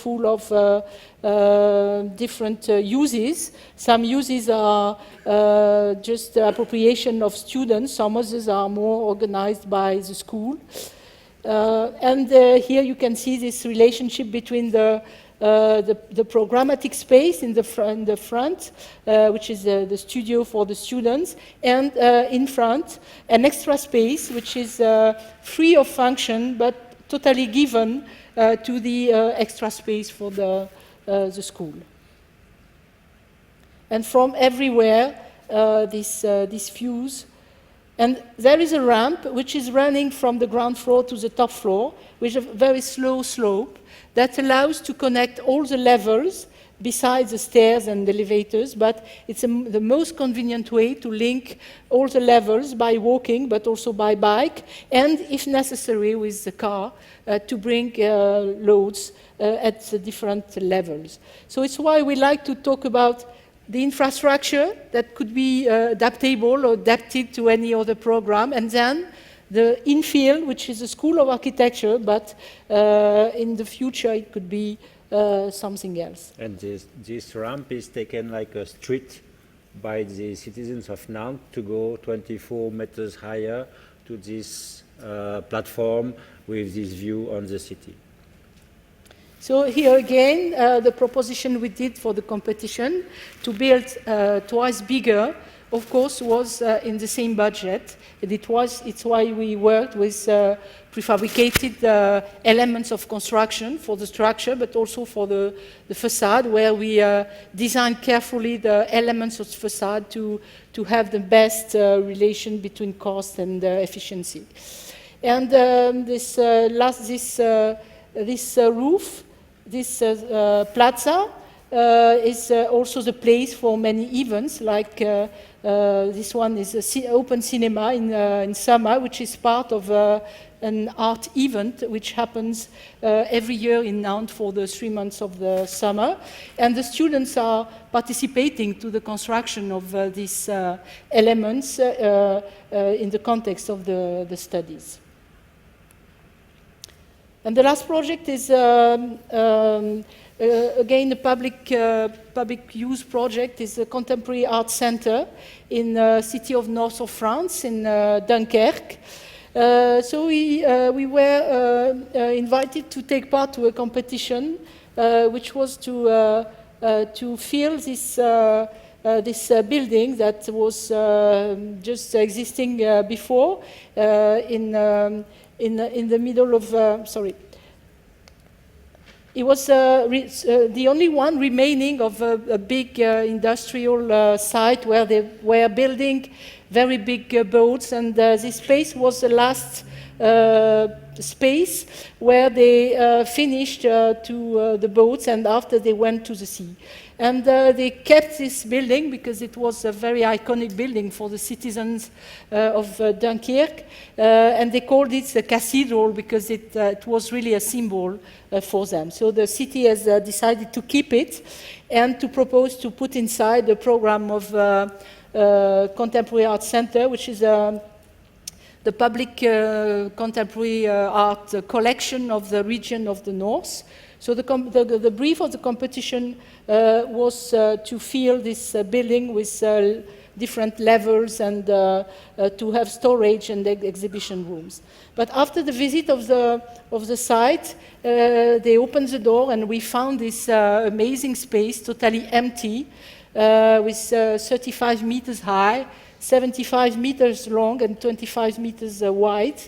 full of different uses. Some uses are just the appropriation of students. Some others are more organized by the school. And here you can see this relationship between the programmatic space in the front, which is the studio for the students, and in front, an extra space, which is free of function, but totally given to the extra space for the school. And from everywhere, this fuse. And there is a ramp which is running from the ground floor to the top floor, with a very slow slope that allows to connect all the levels besides the stairs and the elevators, but it's the most convenient way to link all the levels by walking, but also by bike, and if necessary with the car, to bring loads at the different levels. So it's why we like to talk about the infrastructure that could be adaptable or adapted to any other program, and then the infill, which is a school of architecture, but in the future it could be something else. And this ramp is taken like a street by the citizens of Nantes to go 24 meters higher to this platform with this view on the city. So here again, the proposition we did for the competition to build twice bigger, of course, was in the same budget. And it's why we worked with prefabricated elements of construction for the structure, but also for the facade, where we designed carefully the elements of the facade to have the best relation between cost and efficiency. And this roof, this plaza, is also the place for many events, like this one is an open cinema in summer, which is part of an art event which happens every year in Nantes for the 3 months of the summer. And the students are participating to the construction of these elements in the context of the studies. And the last project is again a public use project. Is a contemporary art center in the city of north of France, in Dunkirk. So we were invited to take part to a competition, which was to fill this building that was just existing before in the middle of, sorry. It was the only one remaining of a big industrial site where they were building very big boats, and this space was the last space where they finished to the boats, and after they went to the sea. And they kept this building because it was a very iconic building for the citizens of Dunkirk, and they called it the cathedral because it was really a symbol for them. So the city has decided to keep it and to propose to put inside the program of Contemporary Art Center, which is the public contemporary art collection of the region of the North. So the brief of the competition was to fill this building with different levels and to have storage and exhibition rooms. But after the visit of the site, they opened the door and we found this amazing space, totally empty, with 35 meters high, 75 meters long and 25 meters wide.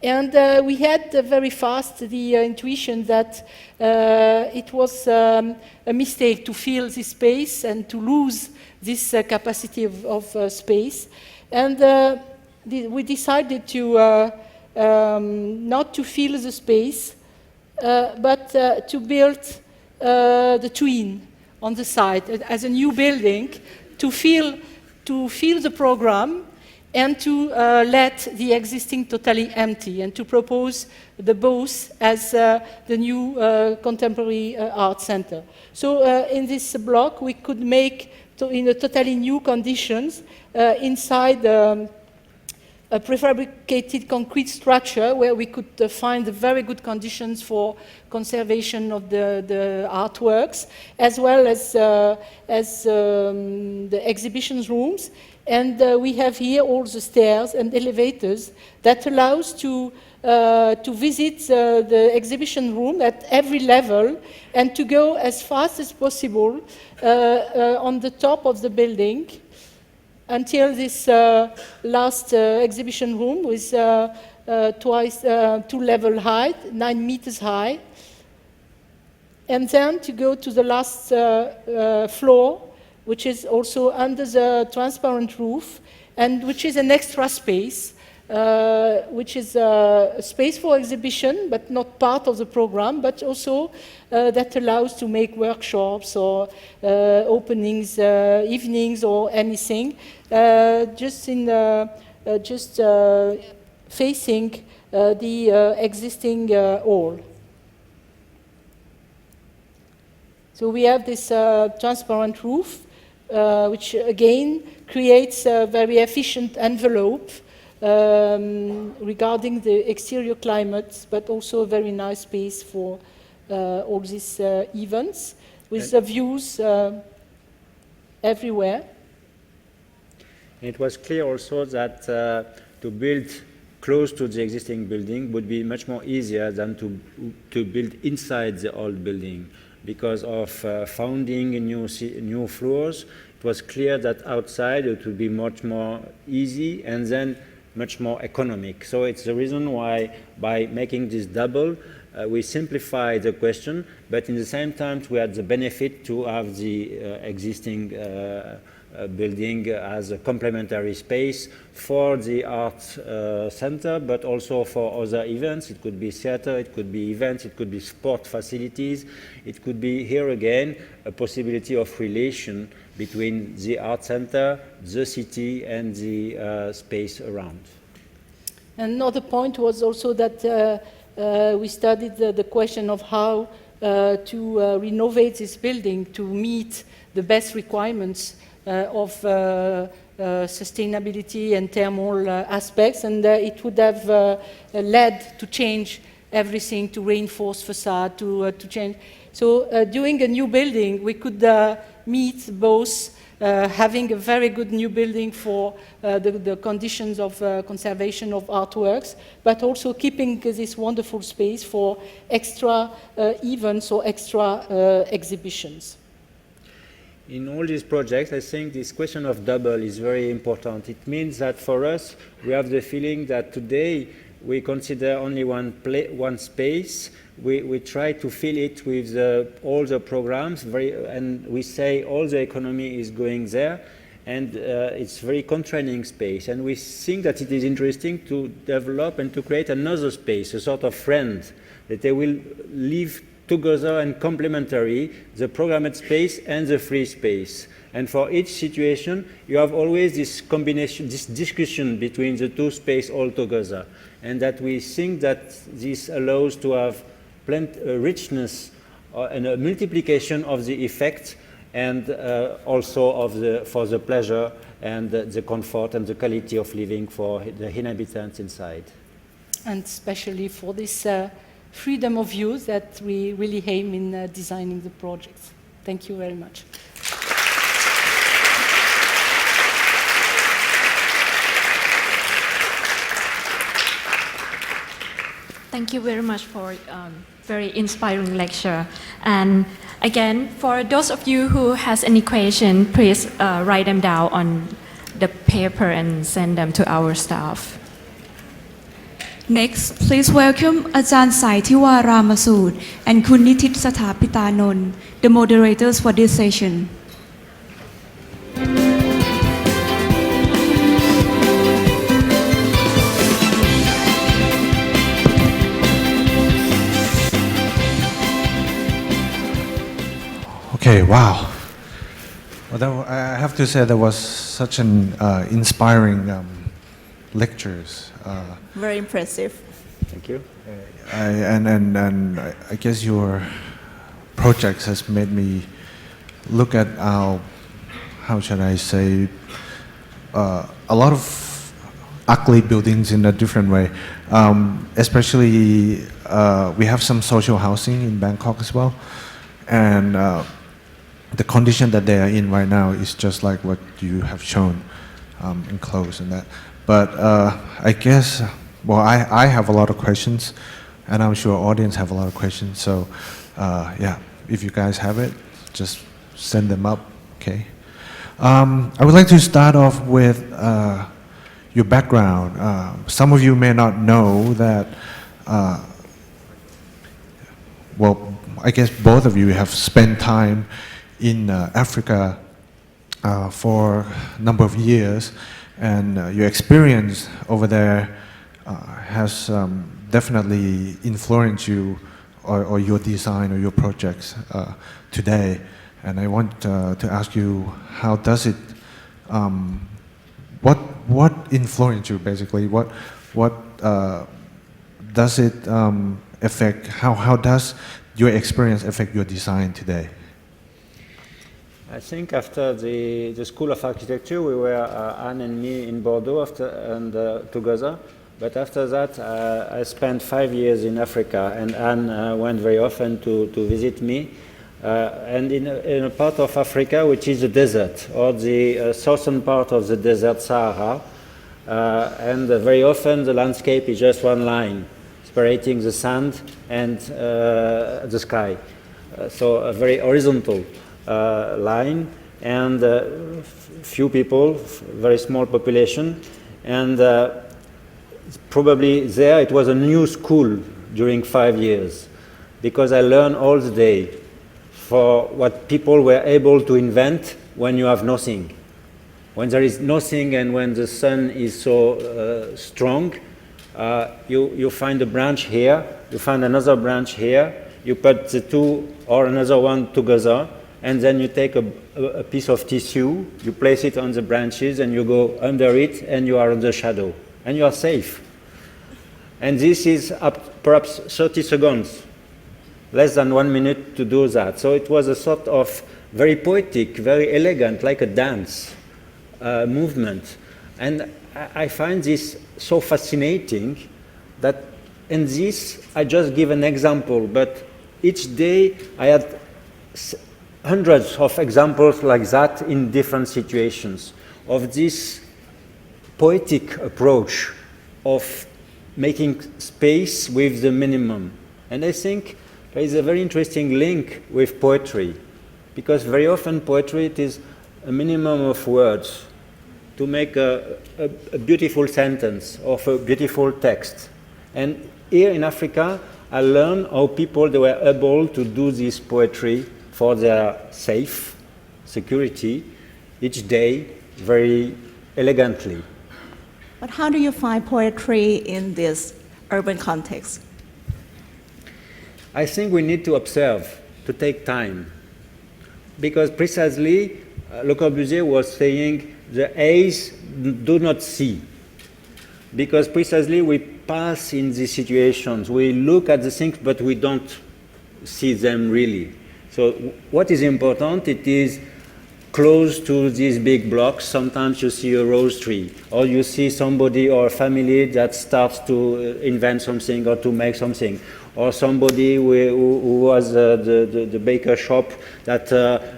And we had very fast the intuition that it was a mistake to fill this space and to lose this capacity of space. And we decided to not to fill the space, but to build the twin on the side as a new building to fill the program and to let the existing totally empty, and to propose the both as the new contemporary art center. So in this block we could make in a totally new conditions inside a prefabricated concrete structure where we could find very good conditions for conservation of the artworks, as well as the exhibition rooms. And we have here all the stairs and elevators that allows to visit the exhibition room at every level and to go as fast as possible on the top of the building until this last exhibition room with 2-level height, 9 meters high. And then to go to the last floor, which is also under the transparent roof, and which is an extra space, which is a space for exhibition, but not part of the program, but also that allows to make workshops or openings, evenings, or anything, just facing the existing hall. So we have this transparent roof, which again creates a very efficient envelope regarding the exterior climate, but also a very nice space for all these events, with the views everywhere. It was clear also that to build close to the existing building would be much more easier than to build inside the old building. Because of founding new floors, it was clear that outside it would be much more easy and then much more economic. So it's the reason why, by making this double, we simplify the question, but in the same time we had the benefit to have the existing building as a complementary space for the art center, but also for other events. It could be theater, it could be events, it could be sport facilities. It could be, here again, a possibility of relation between the art center, the city, and the space around. Another point was also that we studied the question of how to renovate this building to meet the best requirements of sustainability and thermal aspects, and it would have led to change everything, to reinforce facade, to change. So doing a new building, we could meet both having a very good new building for the conditions of conservation of artworks, but also keeping this wonderful space for extra events or extra exhibitions. In all these projects, I think this question of double is very important. It means that for us, we have the feeling that today we consider only one space. We try to fill it with all the programs, and we say all the economy is going there, and it's very constraining space. And we think that it is interesting to develop and to create another space, a sort of friend, that they will live together and complementary, the programmed space and the free space. And for each situation, you have always this combination, this discussion between the two spaces all together. And that we think that this allows to have richness and a multiplication of the effect, and also for the pleasure and the comfort and the quality of living for the inhabitants inside. And especially for this freedom of use that we really aim in designing the projects. Thank you very much. Thank you very much for very inspiring lecture. And again, for those of you who has any question, please write them down on the paper and send them to our staff. Next, please welcome Ajahn Saitiwa Ramasood and Kun Nitit Sathapitanont, the moderators for this session. Okay, wow. Well, I have to say that was such an inspiring lectures. Very impressive. Thank you. And I guess your projects has made me look at how should I say, a lot of ugly buildings in a different way. Especially, we have some social housing in Bangkok as well, and the condition that they are in right now is just like what you have shown enclosed and that. But I guess, well, I have a lot of questions, and I'm sure audience have a lot of questions. So, yeah, if you guys have it, just send them up, okay? I would like to start off with your background. Some of you may not know that, well, I guess both of you have spent time in Africa for a number of years, and your experience over there has definitely influenced you or your design or your projects today. And I want to ask you, how does it, what influenced you basically? What does it affect, how does your experience affect your design today? I think after the School of Architecture, we were, Anne and me, in Bordeaux together. But after that, I spent 5 years in Africa, and Anne went very often to visit me. And in a part of Africa, which is the desert, or the southern part of the desert, Sahara. And very often the landscape is just one line, separating the sand and the sky. So a very horizontal line, and few people, very small population, and probably there it was a new school during 5 years, because I learned all the day for what people were able to invent when you have nothing. When there is nothing and when the sun is so strong, you find a branch here, you find another branch here, you put the two or another one together, and then you take a piece of tissue, you place it on the branches, and you go under it, and you are in the shadow, and you are safe. And this is up perhaps 30 seconds, less than 1 minute to do that. So it was a sort of very poetic, very elegant, like a dance movement. And I find this so fascinating that in this, I just give an example, but each day I had hundreds of examples like that in different situations of this poetic approach of making space with the minimum. And I think there is a very interesting link with poetry, because very often poetry, it is a minimum of words to make a beautiful sentence or a beautiful text. And here in Africa, I learned how people, they were able to do this poetry for their security, each day, very elegantly. But how do you find poetry in this urban context? I think we need to observe, to take time. Because precisely, Le Corbusier was saying, the eyes do not see. Because precisely we pass in these situations, we look at the things, but we don't see them really. So what is important, it is close to these big blocks. Sometimes you see a rose tree, or you see somebody or a family that starts to invent something or to make something, or somebody who was the baker shop that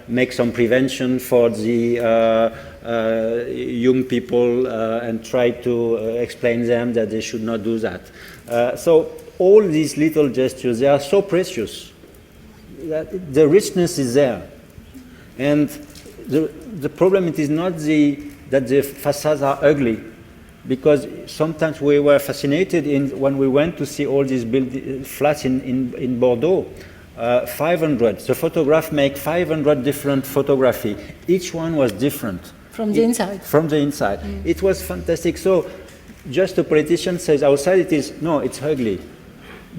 makes some prevention for the young people and try to explain them that they should not do that. So all these little gestures, they are so precious. That the richness is there. And the problem, it is not that the facades are ugly, because sometimes we were fascinated when we went to see all these flats in Bordeaux, 500. The photograph make 500 different photography. Each one was different. From the inside. From the inside. Mm. It was fantastic. So just a politician says outside it's ugly.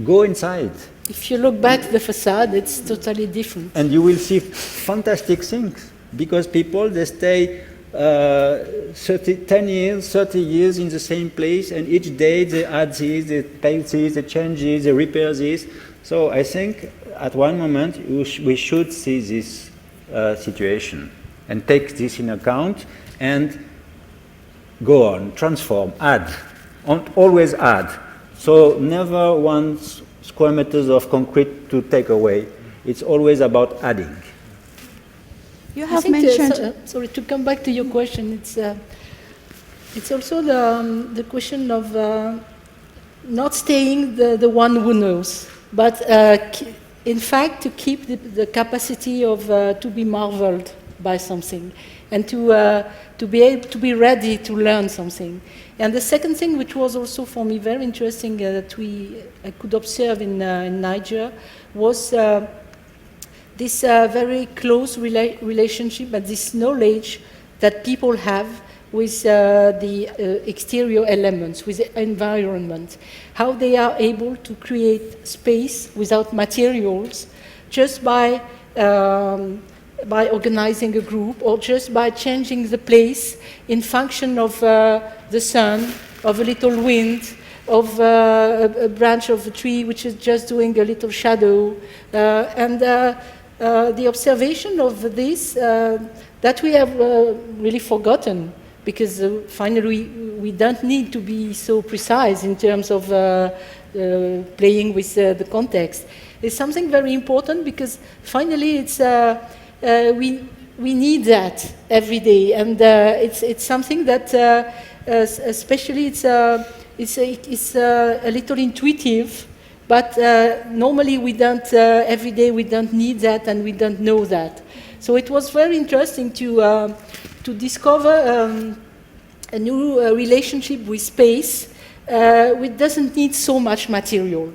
Go inside. If you look back the facade, it's totally different. And you will see fantastic things, because people, they stay 10 years, 30 years in the same place, and each day they add this, they paint this, they change this, they repair this. So I think at one moment we should see this situation and take this in account and go on, transform, add, always add. So never 1 square meters of concrete to take away. It's always about adding. You I have think mentioned. sorry, to come back to your question, it's also the question of not staying the one who knows, but in fact to keep the capacity of to be marveled by something, and to be able to be ready to learn something. And the second thing, which was also for me very interesting that I could observe in Niger, was this very close relationship and this knowledge that people have with the exterior elements, with the environment, how they are able to create space without materials just by organizing a group or just by changing the place in function of the sun, of a little wind, of a branch of a tree which is just doing a little shadow. And the observation of this that we have really forgotten, because finally we don't need to be so precise in terms of playing with the context. It's something very important because finally it's we need that every day, and it's something that especially it's a little intuitive, but normally we don't every day we don't need that and we don't know that. So it was very interesting to discover a new relationship with space, which doesn't need so much material.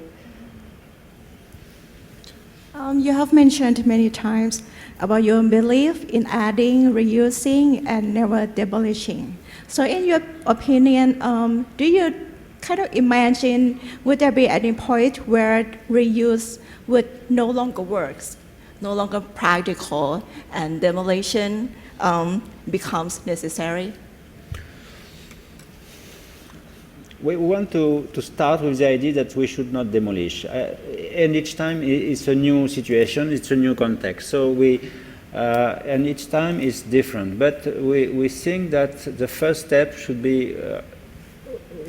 You have mentioned many times about your belief in adding, reusing, and never demolishing. So in your opinion, do you kind of imagine, would there be any point where reuse would no longer work, no longer practical, and demolition becomes necessary? We want to start with the idea that we should not demolish. And each time it's a new situation, it's a new context. So and each time is different. But we think that the first step should be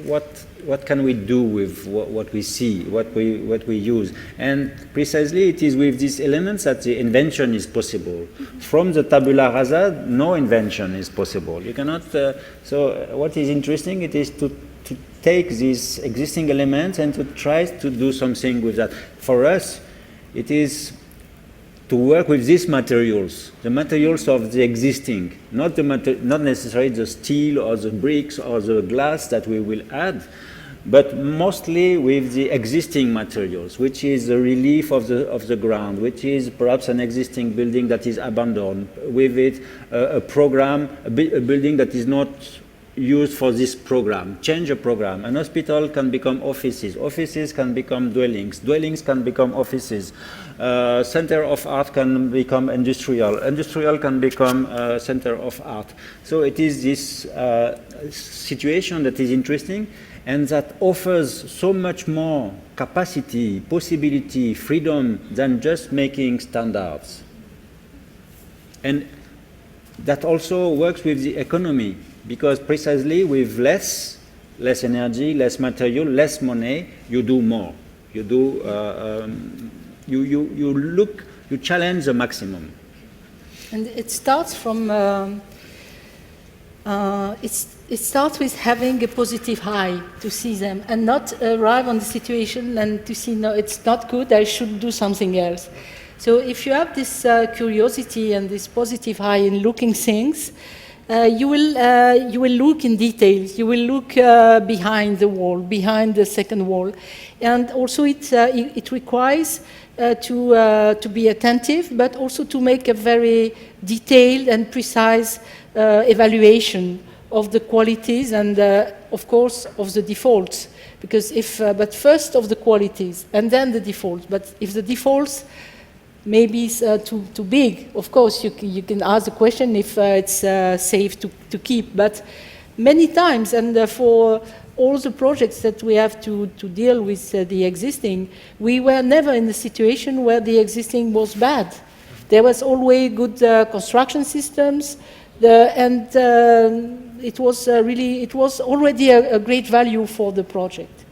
what can we do with what we see, what we use. And precisely it is with these elements that the invention is possible. From the tabula rasa, no invention is possible. You cannot, so what is interesting, it is to take these existing elements and to try to do something with that. For us, it is to work with these materials, the materials of the existing, not necessarily the steel or the bricks or the glass that we will add, but mostly with the existing materials, which is the relief of the ground, which is perhaps an existing building that is abandoned, with it a program, a building that is not used for this program, change a program. An hospital can become offices, offices can become dwellings, dwellings can become offices, center of art can become industrial, industrial can become center of art. So it is this situation that is interesting and that offers so much more capacity, possibility, freedom than just making standards. And that also works with the economy, because precisely with less energy, less material, less money, you do more. You do, you challenge the maximum. And it starts from, it starts with having a positive eye to see them and not arrive on the situation and to see, no, it's not good, I should do something else. So if you have this curiosity and this positive eye in looking things, you will look in details. You will look behind the wall, behind the second wall, and also it requires to be attentive, but also to make a very detailed and precise evaluation of the qualities and, of course, of the defaults. Because but first of the qualities and then the defaults. But if the defaults maybe it's too big, of course you can ask the question if it's safe to keep, but many times, and for all the projects that we have to deal with the existing, we were never in a situation where the existing was bad. There was always good construction systems, It was it was already a great value for the project.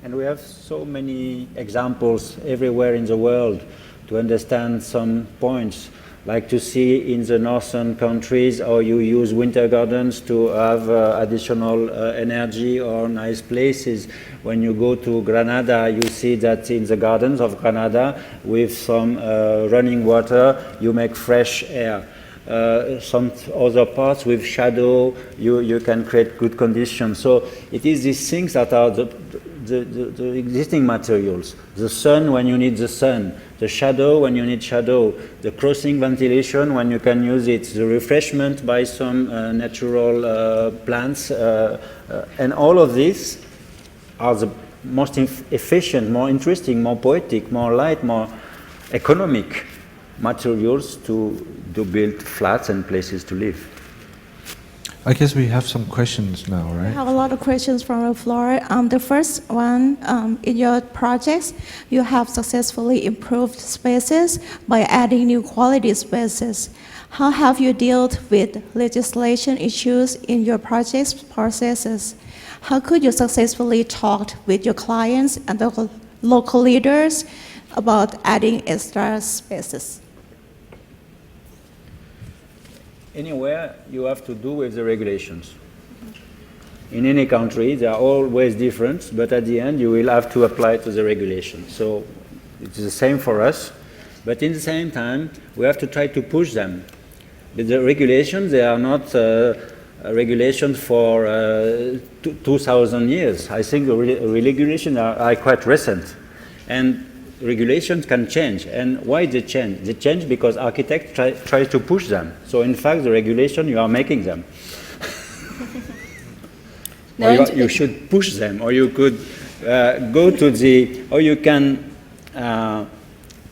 And we have so many examples everywhere in the world to understand some points, like to see in the northern countries how you use winter gardens to have additional energy or nice places. When you go to Granada, you see that in the gardens of Granada, with some running water, you make fresh air. Some other parts with shadow, you can create good conditions. So it is these things that are the existing materials. The sun when you need the sun, the shadow when you need shadow, the crossing ventilation when you can use it, the refreshment by some natural plants, and all of these are the most efficient, more interesting, more poetic, more light, more economic materials to build flats and places to live. I guess we have some questions now, I right? have a lot of questions from the floor. The first one, in your projects, you have successfully improved spaces by adding new quality spaces. How have you dealt with legislation issues in your projects processes? How could you successfully talk with your clients and the local leaders about adding extra spaces? Anywhere you have to do with the regulations. In any country, they are always different, but at the end you will have to apply to the regulations. So it's the same for us, but in the same time, we have to try to push them. But the regulations, they are not regulations for 2,000 years. I think the regulations are quite recent. And regulations can change. And why they change? They change because architects try to push them. So in fact, the regulation, you are making them. Or you should push them, or you could go to or you can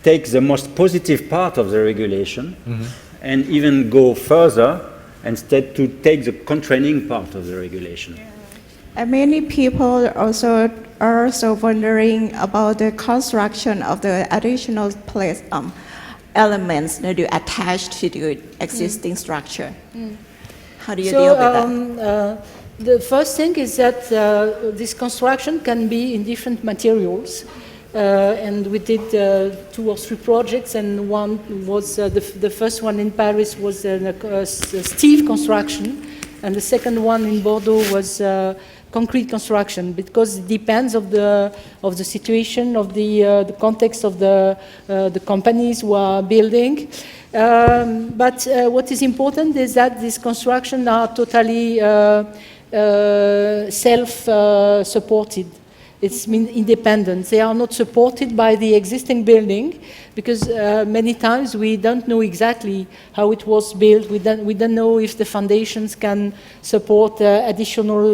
take the most positive part of the regulation and even go further instead to take the constraining part of the regulation. And many people are also wondering about the construction of the additional place elements that you attach to the existing structure. How do you deal with that? The first thing is that this construction can be in different materials. And we did 2 or 3 projects, and one was the first one in Paris was a steel construction, and the second one in Bordeaux was concrete construction, because it depends of the situation, of the context of the companies who are building. But what is important is that these constructions are totally self-supported. It's independent. They are not supported by the existing building, because many times we don't know exactly how it was built. We don't know if the foundations can support additional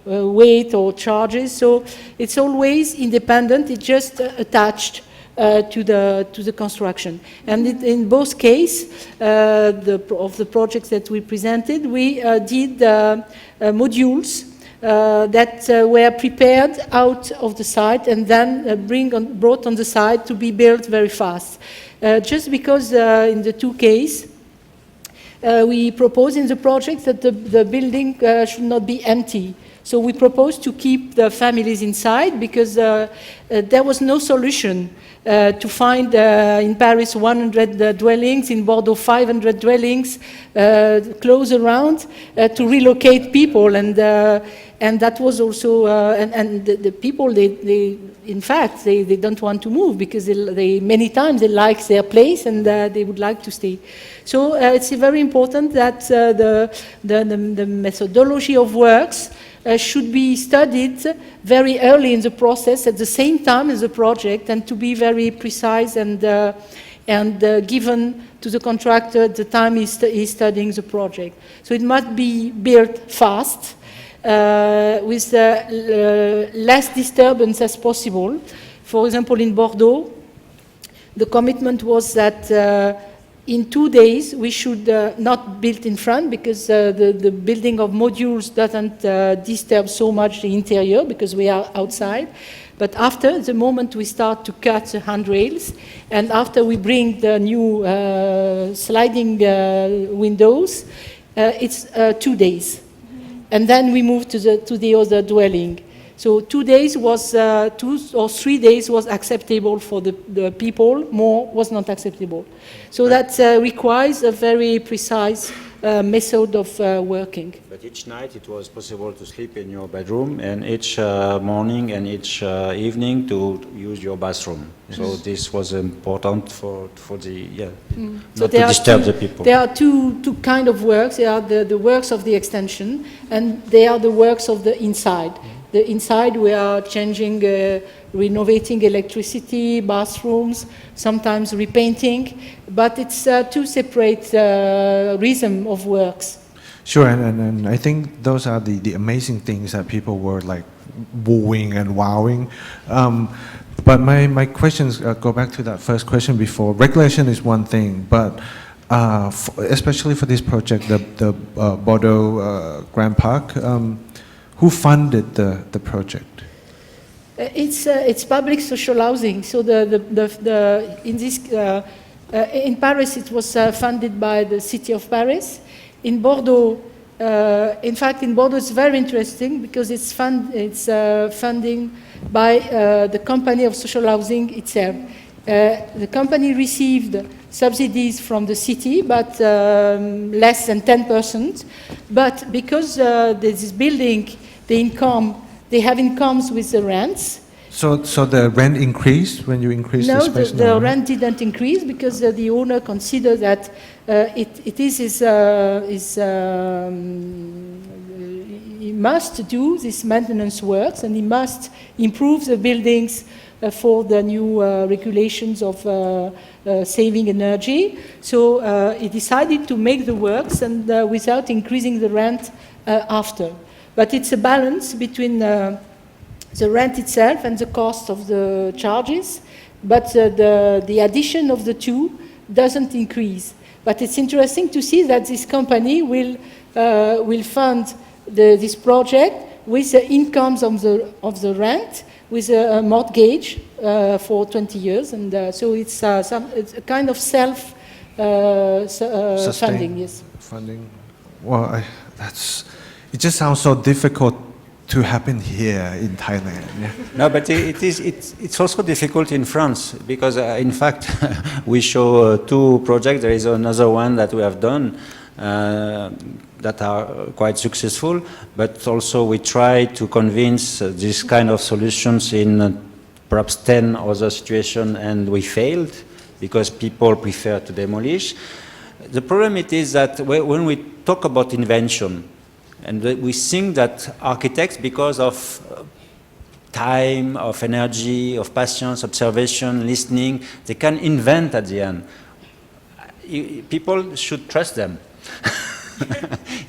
weight or charges. So it's always independent. It's just attached to the construction. And in both cases of the projects that we presented, we did modules that were prepared out of the site and then brought on the site to be built very fast. Just because in the 2 cases, we propose in the project that the building should not be empty. So we proposed to keep the families inside, because there was no solution to find in Paris 100 dwellings, in Bordeaux 500 dwellings, close around to relocate people, and that was also and the people in fact they don't want to move, because they many times they like their place and they would like to stay. So it's very important that the methodology of works should be studied very early in the process, at the same time as the project, and to be very precise and given to the contractor at the time he's studying the project. So it must be built fast, with less disturbance as possible. For example, in Bordeaux, the commitment was that in 2 days we should not build in front, because the building of modules doesn't disturb so much the interior, because we are outside. But after the moment we start to cut the handrails, and after we bring the new sliding windows, it's 2 days. And then we moved to the other dwelling. So 2 days was, 2 or 3 days was acceptable for the people, more was not acceptable. So that requires a very precise method of working. But each night it was possible to sleep in your bedroom, and each morning and each evening to use your bathroom. So this was important for the, not to disturb the people. There are two kind of works. There are the works of the extension, and there are the works of the inside. The inside we are changing, renovating electricity, bathrooms, sometimes repainting, but it's two separate rhythm of works. Sure, and I think those are the amazing things that people were like wooing and wowing. But my questions go back to that first question before. Regulation is one thing, but especially for this project, the Bordeaux Grand Park, who funded the project? It's public social housing. So in Paris it was funded by the city of Paris. In Bordeaux, in fact, in Bordeaux it's very interesting because it's funding by the company of social housing itself. The company received subsidies from the city, but less than 10%. But because this building, they have incomes with the rents. So the rent increased when you increased the space? No, the rent didn't increase because the owner considered that he must do this maintenance works and he must improve the buildings for the new regulations of saving energy. So he decided to make the works and without increasing the rent after. But it's a balance between the rent itself and the cost of the charges, but the addition of the two doesn't increase. But it's interesting to see that this company will fund this project with the incomes of the rent, with a mortgage for 20 years, and so it's a kind of self-funding. Yes. Funding. Well, it just sounds so difficult to happen here in Thailand. Yeah. No, but it's also difficult in France because, in fact, we show 2 projects. There is another one that we have done that are quite successful, but also we try to convince this kind of solutions in perhaps 10 other situations, and we failed because people prefer to demolish. The problem is that when we talk about invention, and we think that architects, because of time, of energy, of patience, observation, listening, they can invent at the end. People should trust them.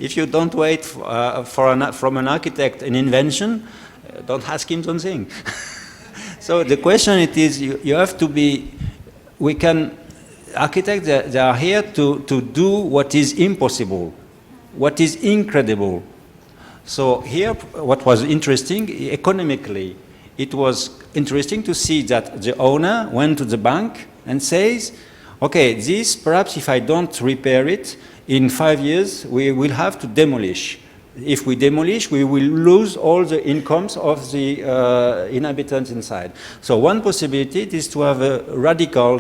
If you don't wait from an architect an invention, don't ask him something. So the question is, you have to be, architects, they are here to do what is impossible, what is incredible. So here, what was interesting, economically, it was interesting to see that the owner went to the bank and says, okay, this, perhaps if I don't repair it, in 5 years, we will have to demolish. If we demolish, we will lose all the incomes of the inhabitants inside. So one possibility is to have a radical